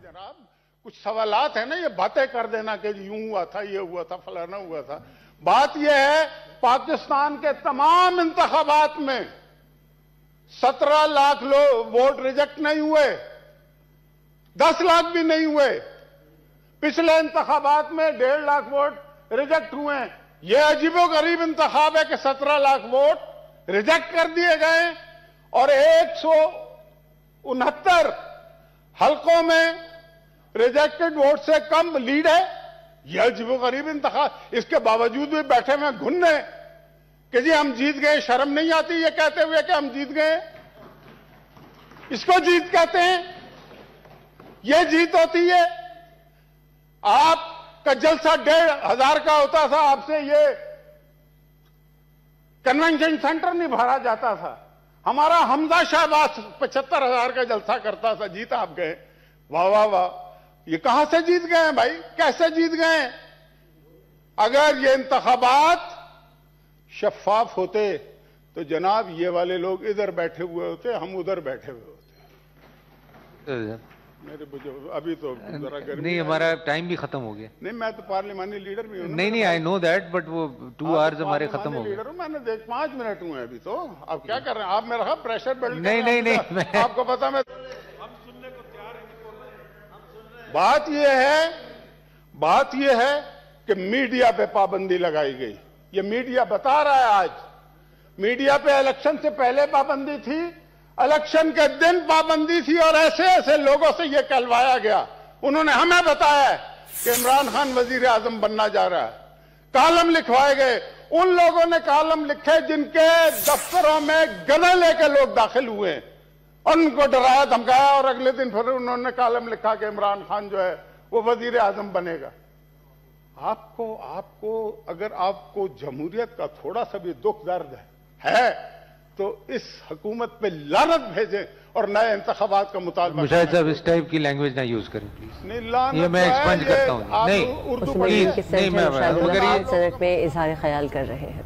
जनाब, कुछ सवालात है ना, ये बातें कर देना कि यूं हुआ था, ये हुआ था, फलाना हुआ था। बात यह है, पाकिस्तान के तमाम इंतखाबात में 17 लाख लोग वोट रिजेक्ट नहीं हुए, 10 लाख भी नहीं हुए। पिछले इंतखाबात में 1.5 लाख वोट रिजेक्ट हुए। यह अजीबोगरीब इंतखाब है कि 17 लाख वोट रिजेक्ट कर दिए गए और 169 हल्कों में रिजेक्टेड वोट से कम लीड है। यह अजीबोगरीब इंतखाब, इसके बावजूद भी बैठे हुए घुन्ने कि जी हम जीत गए। शर्म नहीं आती ये कहते हुए कि हम जीत गए? इसको जीत कहते हैं? यह जीत होती है? आपका जलसा 1,500 का होता था, आपसे ये कन्वेंशन सेंटर नहीं भरा जाता था। हमारा हमजा शहबाज 75,000 का जलसा करता था, जीत आप गए। वाह वाह वाह, ये कहां से जीत गए हैं भाई? कैसे जीत गए? अगर ये इंतखाबात शफाफ होते तो जनाब ये वाले लोग इधर बैठे हुए होते, हम उधर बैठे हुए होते। मेरे बुजुर्ग अभी तो जरा नहीं, हमारा टाइम भी खत्म हो गया। नहीं, मैं तो पार्लिमानी लीडर भी हूं। नहीं, आई नो दैट, बट वो 2 आवर्स हमारे खत्म हो गए। मैंने 5 मिनट हुए अभी तो। आप क्या कर रहे हैं? आप मेरा प्रेशर बिल्ड नहीं, आपको पता, मैं बात यह है कि मीडिया पे पाबंदी लगाई गई। ये मीडिया बता रहा है आज। मीडिया पे इलेक्शन से पहले पाबंदी थी, इलेक्शन के दिन पाबंदी थी, और ऐसे ऐसे लोगों से यह कहलवाया गया। उन्होंने हमें बताया कि इमरान खान वजीर आजम बनना जा रहा है। कॉलम लिखवाए गए। उन लोगों ने कॉलम लिखे जिनके दफ्तरों में गले लेके लोग दाखिल हुए, उनको डराया धमकाया, और अगले दिन फिर उन्होंने कॉलम लिखा कि इमरान खान जो है वो वजीर आजम बनेगा। आपको अगर आपको जमहूरियत का थोड़ा सा भी दुख दर्द है तो इस हुकूमत पे लानत भेजें और नए इंतखाबात का मुतालबा। मुशाहिद साहब, इस टाइप की लैंग्वेज ना यूज करें प्लीज। नहीं, ये मैं एक्सपंज करता हूँ। नहीं, उर्दू प्लीज नहीं, मैं सड़क पे इजहार ख्याल कर रहे हैं।